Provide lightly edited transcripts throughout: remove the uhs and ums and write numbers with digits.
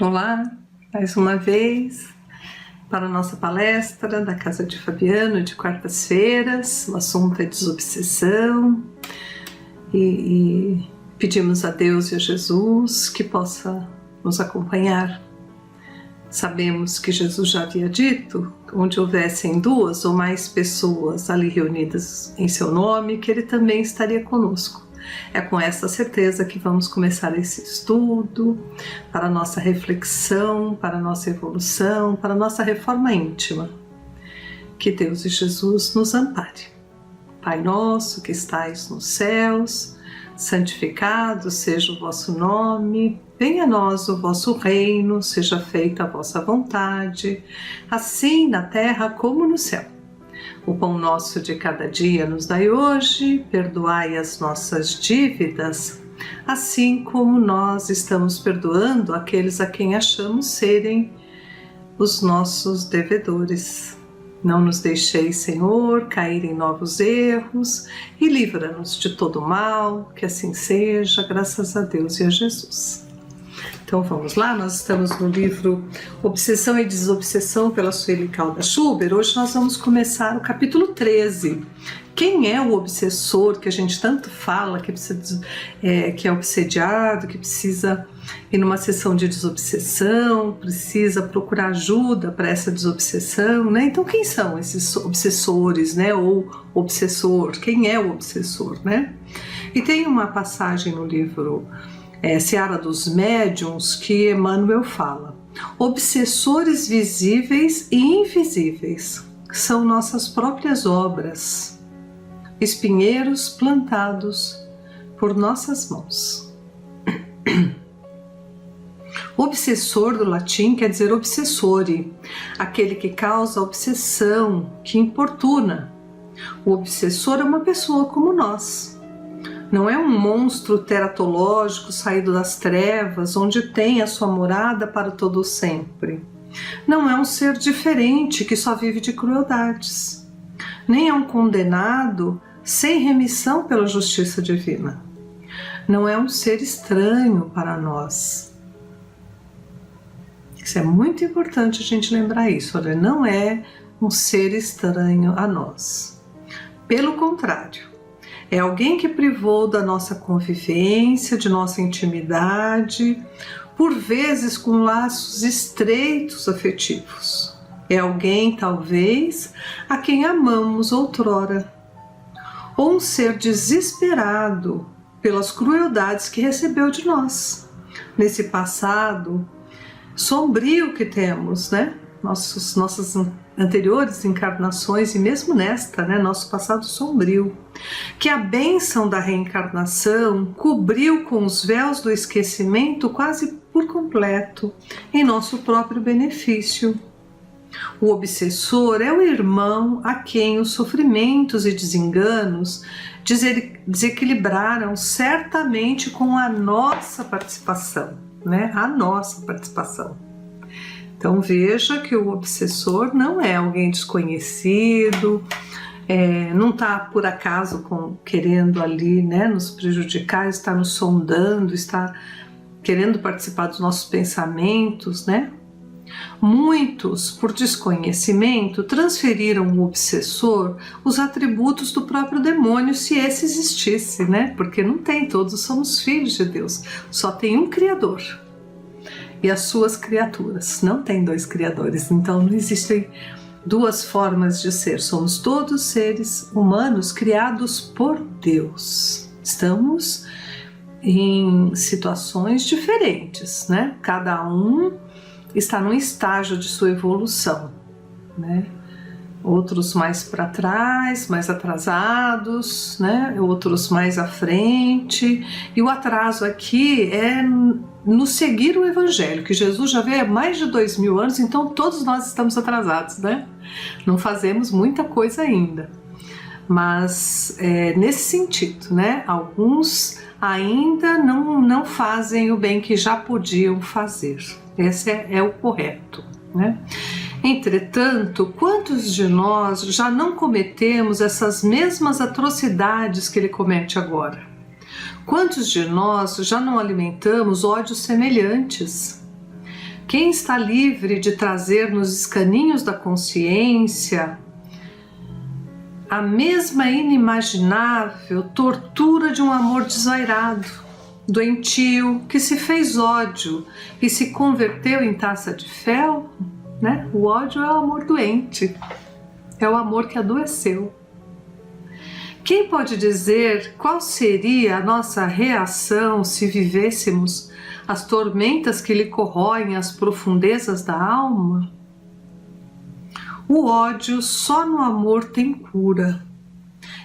Olá, mais uma vez para a nossa palestra da Casa de Fabiano de quartas-feiras. O assunto é desobsessão e pedimos a Deus e a Jesus que possa nos acompanhar. Sabemos que Jesus já havia dito, onde houvessem 2 ou mais pessoas ali reunidas em seu nome, que Ele também estaria conosco. É com essa certeza que vamos começar esse estudo para a nossa reflexão, para a nossa evolução, para a nossa reforma íntima. Que Deus e Jesus nos ampare. Pai nosso que estais nos céus, santificado seja o vosso nome, venha a nós o vosso reino, seja feita a vossa vontade, assim na terra como no céu. O pão nosso de cada dia nos dai hoje, perdoai as nossas dívidas, assim como nós estamos perdoando aqueles a quem achamos serem os nossos devedores. Não nos deixeis, Senhor, cair em novos erros e livra-nos de todo mal, que assim seja, graças a Deus e a Jesus. Então vamos lá, nós estamos no livro Obsessão e Desobsessão pela Sueli Caldas Schubert. Hoje nós vamos começar o capítulo 13. Quem é o obsessor que a gente tanto fala, que é obsediado, que precisa ir numa sessão de desobsessão, precisa procurar ajuda para essa desobsessão, né? Então quem são esses obsessores, né? Ou obsessor, quem é o obsessor, né? E tem uma passagem no livro Seara dos Médiuns que Emmanuel fala: obsessores visíveis e invisíveis são nossas próprias obras, espinheiros plantados por nossas mãos. Obsessor do latim quer dizer obsessore, aquele que causa obsessão, que importuna. O obsessor é uma pessoa como nós. Não é um monstro teratológico saído das trevas, onde tem a sua morada para todo sempre. Não é um ser diferente que só vive de crueldades. Nem é um condenado sem remissão pela justiça divina. Não é um ser estranho para nós. Isso é muito importante a gente lembrar isso. Olha, não é um ser estranho a nós. Pelo contrário, é alguém que privou da nossa convivência, de nossa intimidade, por vezes com laços estreitos afetivos. É alguém, talvez, a quem amamos outrora. Ou um ser desesperado pelas crueldades que recebeu de nós. Nesse passado sombrio que temos, né? Nossas anteriores encarnações e mesmo nesta, né, nosso passado sombrio, que a bênção da reencarnação cobriu com os véus do esquecimento quase por completo, em nosso próprio benefício. O obsessor é o irmão a quem os sofrimentos e desenganos desequilibraram certamente com a nossa participação, né? A nossa participação. Então veja que o obsessor não é alguém desconhecido, não está por acaso querendo ali, né, nos prejudicar, está nos sondando, está querendo participar dos nossos pensamentos, né? Muitos, por desconhecimento, transferiram ao obsessor os atributos do próprio demônio, se esse existisse, né? Porque não tem, todos somos filhos de Deus, só tem um Criador. E as suas criaturas, não tem 2 criadores, então não existem 2 formas de ser, somos todos seres humanos criados por Deus. Estamos em situações diferentes, né? Cada um está num estágio de sua evolução, né? Outros mais para trás, mais atrasados, né? Outros mais à frente. E o atraso aqui é no seguir o Evangelho, que Jesus já veio há mais de 2000 anos, então todos nós estamos atrasados, né? Não fazemos muita coisa ainda. Mas nesse sentido, né? Alguns ainda não fazem o bem que já podiam fazer. Esse é o correto, né? Entretanto, quantos de nós já não cometemos essas mesmas atrocidades que ele comete agora? Quantos de nós já não alimentamos ódios semelhantes? Quem está livre de trazer nos escaninhos da consciência a mesma inimaginável tortura de um amor desvairado, doentio, que se fez ódio e se converteu em taça de fel, né? O ódio é o amor doente, é o amor que adoeceu. Quem pode dizer qual seria a nossa reação se vivêssemos as tormentas que lhe corroem as profundezas da alma? O ódio só no amor tem cura.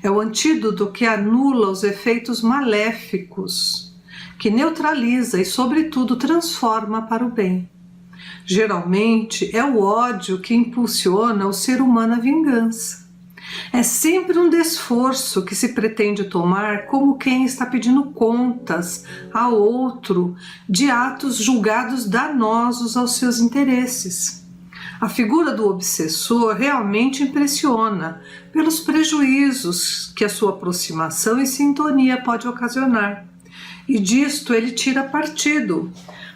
É o antídoto que anula os efeitos maléficos, que neutraliza e, sobretudo, transforma para o bem. Geralmente, é o ódio que impulsiona o ser humano à vingança. É sempre um desforço que se pretende tomar como quem está pedindo contas a outro de atos julgados danosos aos seus interesses. A figura do obsessor realmente impressiona pelos prejuízos que a sua aproximação e sintonia pode ocasionar, e disto ele tira partido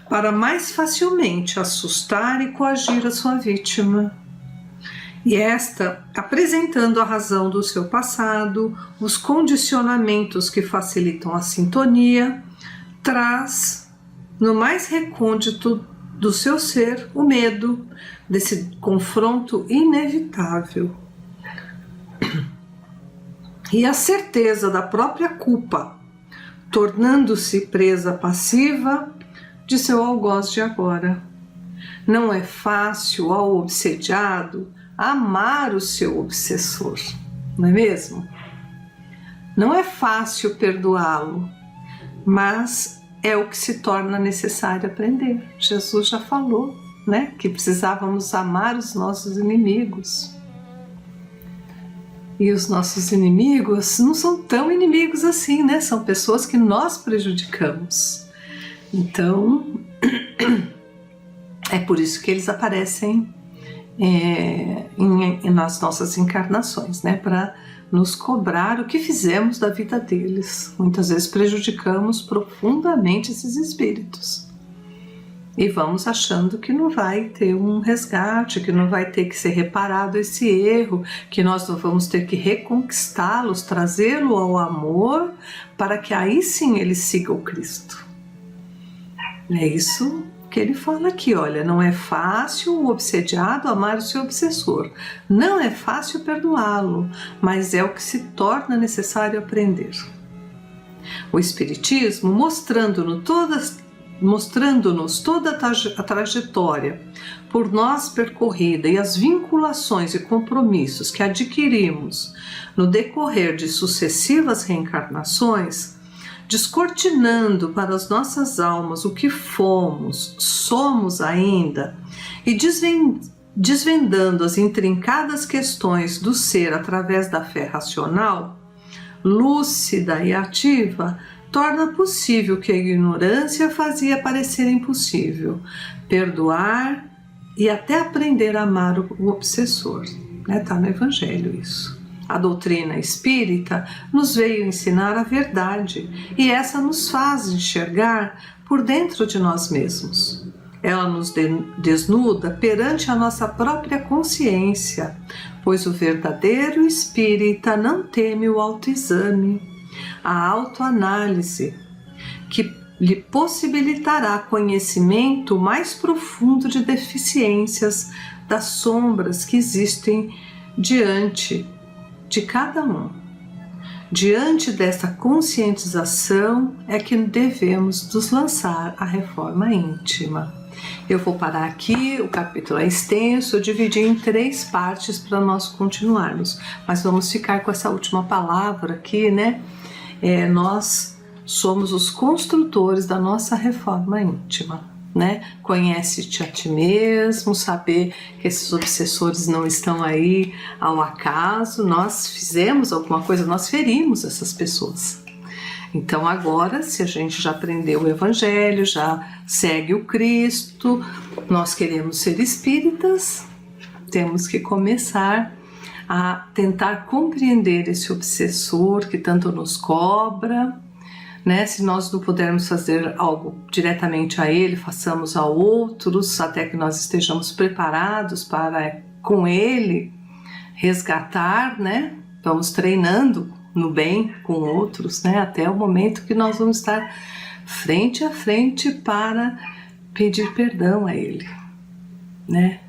para mais facilmente assustar e coagir a sua vítima. E esta, apresentando a razão do seu passado, os condicionamentos que facilitam a sintonia, traz no mais recôndito do seu ser o medo desse confronto inevitável e a certeza da própria culpa, tornando-se presa passiva de seu algoz de agora. Não é fácil ao obsediado amar o seu obsessor, não é mesmo? Não é fácil perdoá-lo, mas é o que se torna necessário aprender. Jesus já falou, né, que precisávamos amar os nossos inimigos. E os nossos inimigos não são tão inimigos assim, né? São pessoas que nós prejudicamos. Então, é por isso que eles aparecem nas nossas encarnações, né? Para nos cobrar o que fizemos da vida deles. Muitas vezes prejudicamos profundamente esses espíritos. E vamos achando que não vai ter um resgate, que não vai ter que ser reparado esse erro, que nós não vamos ter que reconquistá-los, trazê-lo ao amor, para que aí sim ele siga o Cristo. É isso que ele fala aqui, olha, não é fácil o obsediado amar o seu obsessor, não é fácil perdoá-lo, mas é o que se torna necessário aprender. O Espiritismo, mostrando-nos toda a trajetória por nós percorrida e as vinculações e compromissos que adquirimos no decorrer de sucessivas reencarnações, descortinando para as nossas almas o que fomos, somos ainda, e desvendando as intrincadas questões do ser através da fé racional, lúcida e ativa, torna possível que a ignorância fazia parecer impossível, perdoar e até aprender a amar o obsessor. Está no Evangelho isso. A doutrina espírita nos veio ensinar a verdade e essa nos faz enxergar por dentro de nós mesmos. Ela nos desnuda perante a nossa própria consciência, pois o verdadeiro espírita não teme o autoexame, a autoanálise, que lhe possibilitará conhecimento mais profundo de deficiências, das sombras que existem diante de cada um. Diante dessa conscientização é que devemos nos lançar a reforma íntima. Eu vou parar aqui, o capítulo é extenso, eu dividi em 3 partes para nós continuarmos, mas vamos ficar com essa última palavra aqui, né? Nós somos os construtores da nossa reforma íntima, né? Conhece-te a ti mesmo, saber que esses obsessores não estão aí ao acaso, nós fizemos alguma coisa, nós ferimos essas pessoas. Então agora, se a gente já aprendeu o Evangelho, já segue o Cristo, nós queremos ser espíritas, temos que começar a tentar compreender esse obsessor que tanto nos cobra, né? Se nós não pudermos fazer algo diretamente a Ele, façamos a outros, até que nós estejamos preparados para, com Ele, resgatar, né? Vamos treinando no bem com outros, né? Até o momento que nós vamos estar frente a frente para pedir perdão a Ele, né?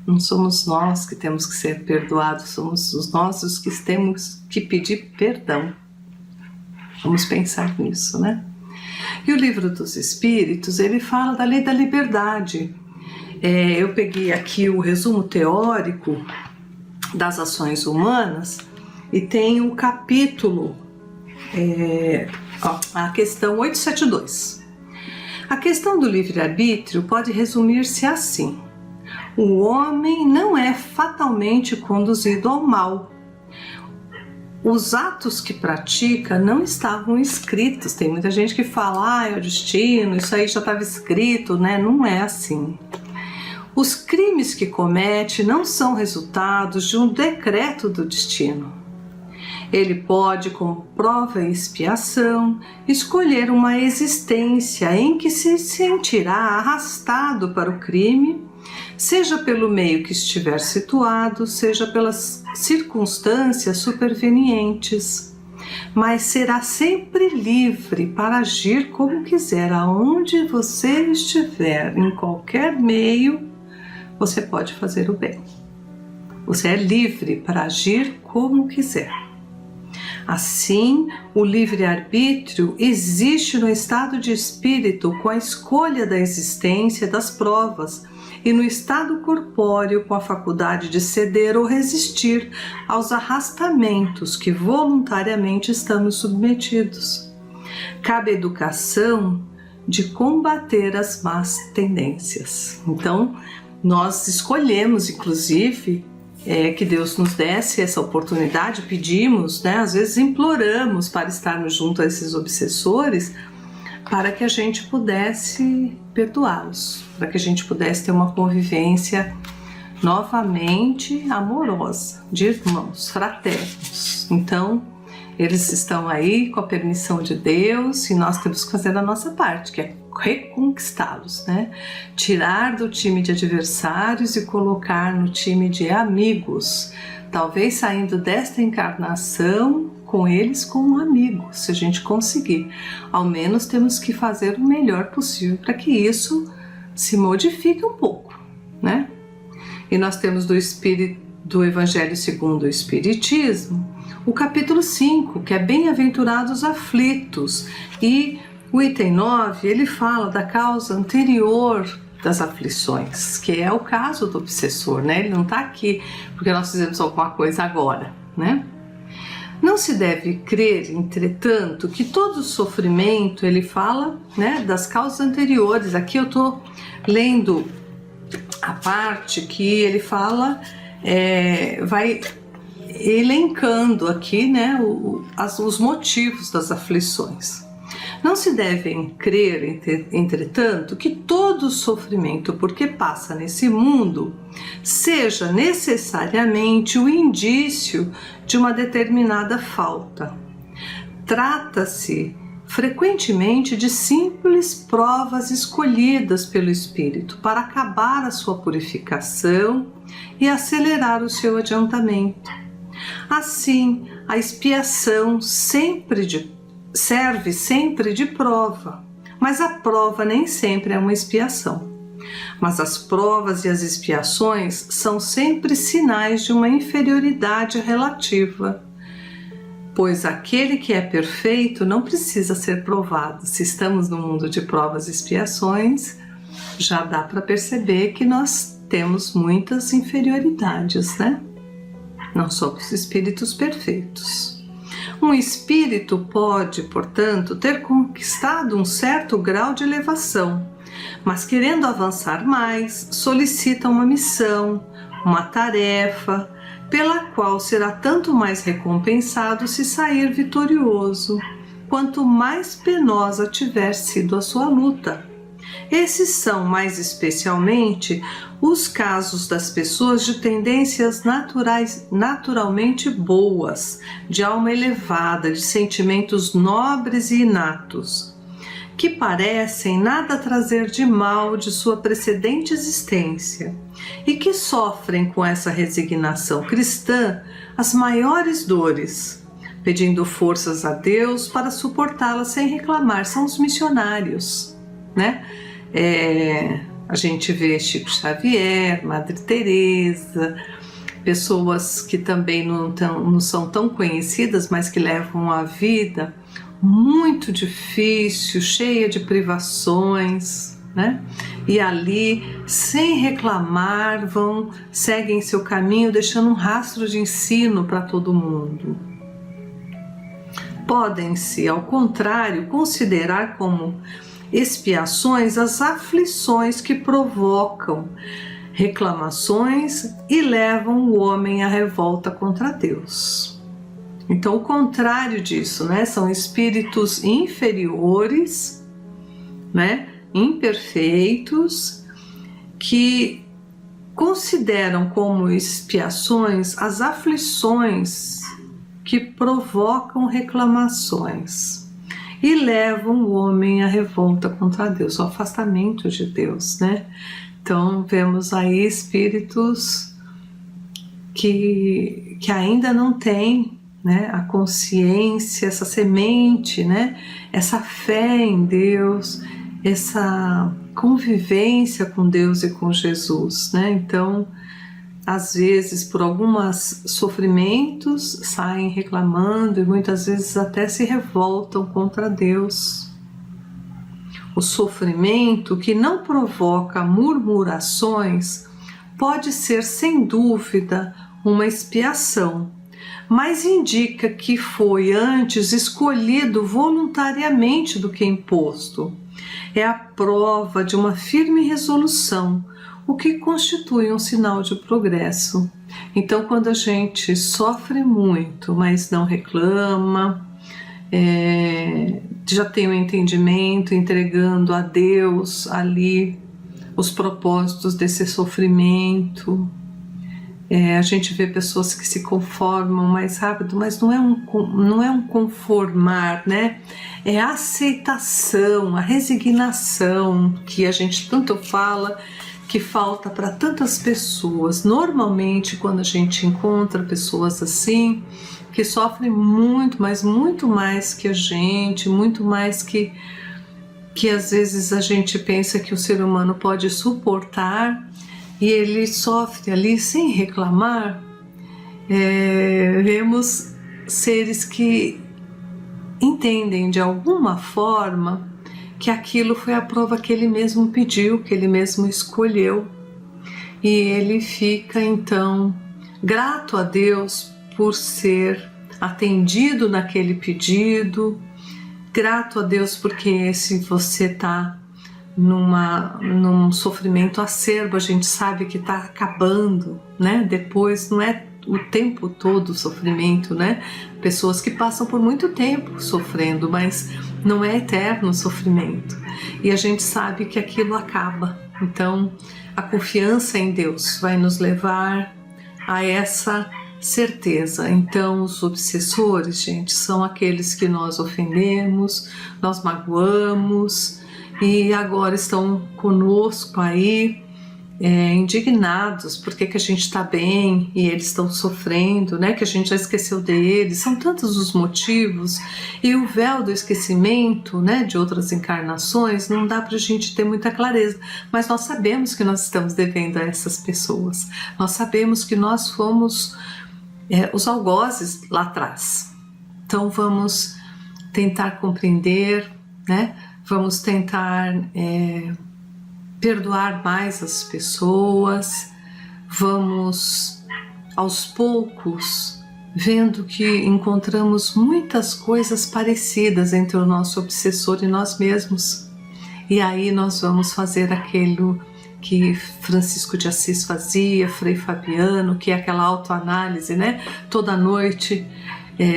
Não somos nós que temos que ser perdoados, somos os nossos que temos que pedir perdão. Vamos pensar nisso, né? E o Livro dos Espíritos, ele fala da lei da liberdade. Eu peguei aqui o resumo teórico das ações humanas e tem um capítulo, a questão 872. A questão do livre-arbítrio pode resumir-se assim: o homem não é fatalmente conduzido ao mal. Os atos que pratica não estavam escritos. Tem muita gente que fala, é o destino, isso aí já estava escrito, né? Não é assim. Os crimes que comete não são resultados de um decreto do destino. Ele pode, como prova e expiação, escolher uma existência em que se sentirá arrastado para o crime, seja pelo meio que estiver situado, seja pelas circunstâncias supervenientes, mas será sempre livre para agir como quiser, aonde você estiver, em qualquer meio, você pode fazer o bem. Você é livre para agir como quiser. Assim, o livre-arbítrio existe no estado de espírito com a escolha da existência das provas, e no estado corpóreo com a faculdade de ceder ou resistir aos arrastamentos que voluntariamente estamos submetidos. Cabe a educação de combater as más tendências. Então, nós escolhemos, inclusive, que Deus nos desse essa oportunidade, pedimos, né, às vezes imploramos para estarmos junto a esses obsessores, para que a gente pudesse perdoá-los, para que a gente pudesse ter uma convivência novamente amorosa, de irmãos, fraternos. Então, eles estão aí com a permissão de Deus e nós temos que fazer a nossa parte, que é reconquistá-los, né? Tirar do time de adversários e colocar no time de amigos, talvez saindo desta encarnação com eles como amigos, se a gente conseguir. Ao menos temos que fazer o melhor possível para que isso se modifique um pouco, né? E nós temos do Evangelho segundo o Espiritismo, o capítulo 5, que é Bem-aventurados aflitos, e o item 9, ele fala da causa anterior das aflições, que é o caso do obsessor, né? Ele não está aqui porque nós fizemos alguma coisa agora, né? Não se deve crer, entretanto, que todo sofrimento, ele fala, né, das causas anteriores. Aqui eu estou lendo a parte que ele fala, vai elencando aqui, né, os motivos das aflições. Não se devem crer, entretanto, que todo sofrimento porque passa nesse mundo seja necessariamente o indício de uma determinada falta. Trata-se frequentemente de simples provas escolhidas pelo espírito para acabar a sua purificação e acelerar o seu adiantamento. Assim, a expiação serve sempre de prova, mas a prova nem sempre é uma expiação. Mas as provas e as expiações são sempre sinais de uma inferioridade relativa, pois aquele que é perfeito não precisa ser provado. Se estamos no mundo de provas e expiações, já dá para perceber que nós temos muitas inferioridades, né? Não somos espíritos perfeitos. Um espírito pode, portanto, ter conquistado um certo grau de elevação, mas querendo avançar mais, solicita uma missão, uma tarefa, pela qual será tanto mais recompensado se sair vitorioso, quanto mais penosa tiver sido a sua luta. Esses são, mais especialmente, os casos das pessoas de tendências naturalmente boas, de alma elevada, de sentimentos nobres e inatos, que parecem nada trazer de mal de sua precedente existência e que sofrem com essa resignação cristã as maiores dores, pedindo forças a Deus para suportá-las sem reclamar. São os missionários, né? A gente vê Chico Xavier, Madre Teresa, pessoas que também não são tão conhecidas, mas que levam uma vida muito difícil, cheia de privações, né? E ali, sem reclamar, seguem seu caminho, deixando um rastro de ensino para todo mundo. Podem-se, ao contrário, considerar como expiações as aflições que provocam reclamações e levam o homem à revolta contra Deus. Então, o contrário disso, né? São espíritos inferiores, né? Imperfeitos, que consideram como expiações as aflições que provocam reclamações e levam o homem à revolta contra Deus, ao afastamento de Deus, né? Então, vemos aí espíritos que ainda não têm, né, a consciência, essa semente, né, essa fé em Deus, essa convivência com Deus e com Jesus, né? Então, às vezes, por alguns sofrimentos, saem reclamando e muitas vezes até se revoltam contra Deus. O sofrimento que não provoca murmurações pode ser, sem dúvida, uma expiação, mas indica que foi antes escolhido voluntariamente do que imposto. É a prova de uma firme resolução, o que constitui um sinal de progresso. Então, quando a gente sofre muito, mas não reclama, já tem o entendimento, entregando a Deus ali os propósitos desse sofrimento. A gente vê pessoas que se conformam mais rápido, mas não é um conformar, né? É a aceitação, a resignação que a gente tanto fala, que falta para tantas pessoas. Normalmente, quando a gente encontra pessoas assim, que sofrem muito, mas muito mais que a gente, muito mais que às vezes a gente pensa que o ser humano pode suportar, e ele sofre ali sem reclamar, vemos seres que entendem de alguma forma que aquilo foi a prova que ele mesmo pediu, que ele mesmo escolheu, e ele fica então grato a Deus por ser atendido naquele pedido, grato a Deus porque se você está num sofrimento acerbo, a gente sabe que está acabando, né? Depois não é o tempo todo o sofrimento, né? Pessoas que passam por muito tempo sofrendo, mas não é eterno o sofrimento. E a gente sabe que aquilo acaba. Então, a confiança em Deus vai nos levar a essa certeza. Então, os obsessores, gente, são aqueles que nós ofendemos, nós magoamos, e agora estão conosco aí, indignados, porque que a gente está bem e eles estão sofrendo, né? Que a gente já esqueceu deles. São tantos os motivos, e o véu do esquecimento, né, de outras encarnações não dá para a gente ter muita clareza, mas nós sabemos que nós estamos devendo a essas pessoas, nós sabemos que nós fomos os algozes lá atrás. Então vamos tentar compreender, né? Vamos tentar perdoar mais as pessoas, vamos aos poucos vendo que encontramos muitas coisas parecidas entre o nosso obsessor e nós mesmos, e aí nós vamos fazer aquilo que Francisco de Assis fazia, Frei Fabiano, que é aquela autoanálise, né? Toda noite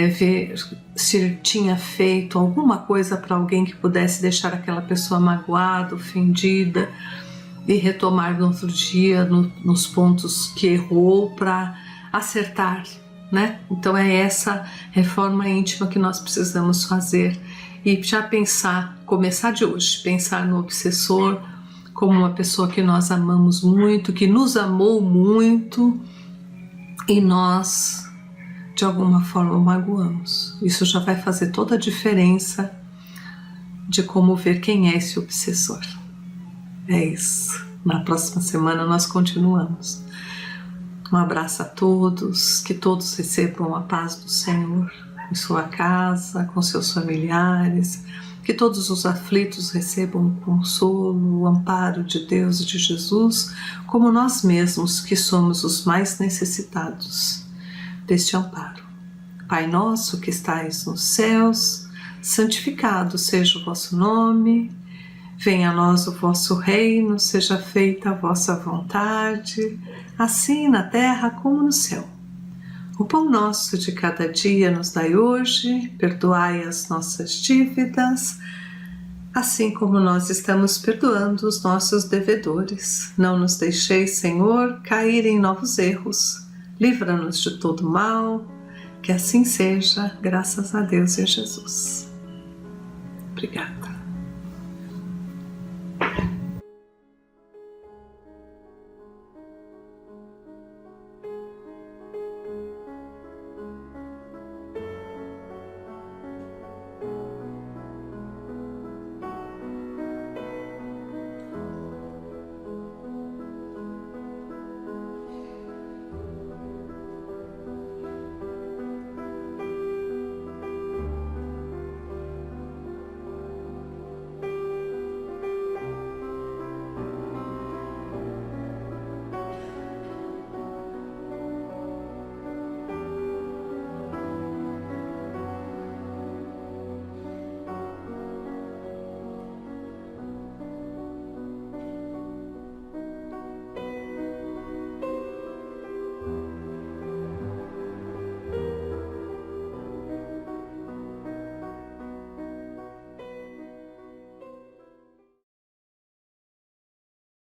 ver se tinha feito alguma coisa para alguém que pudesse deixar aquela pessoa magoada, ofendida, e retomar no outro dia nos pontos que errou para acertar, né? Então é essa reforma íntima que nós precisamos fazer e já começar de hoje, pensar no obsessor como uma pessoa que nós amamos muito, que nos amou muito e nós de alguma forma magoamos. Isso já vai fazer toda a diferença de como ver quem é esse obsessor. É isso. Na próxima semana nós continuamos. Um abraço a todos, que todos recebam a paz do Senhor em sua casa, com seus familiares, que todos os aflitos recebam o consolo, o amparo de Deus e de Jesus, como nós mesmos que somos os mais necessitados deste amparo. Pai nosso que estais nos céus, santificado seja o vosso nome, venha a nós o vosso reino, seja feita a vossa vontade, assim na terra como no céu. O pão nosso de cada dia nos dai hoje, perdoai as nossas dívidas, assim como nós estamos perdoando os nossos devedores. Não nos deixeis, Senhor, cair em novos erros. Livra-nos de todo mal, que assim seja, graças a Deus e a Jesus. Obrigada.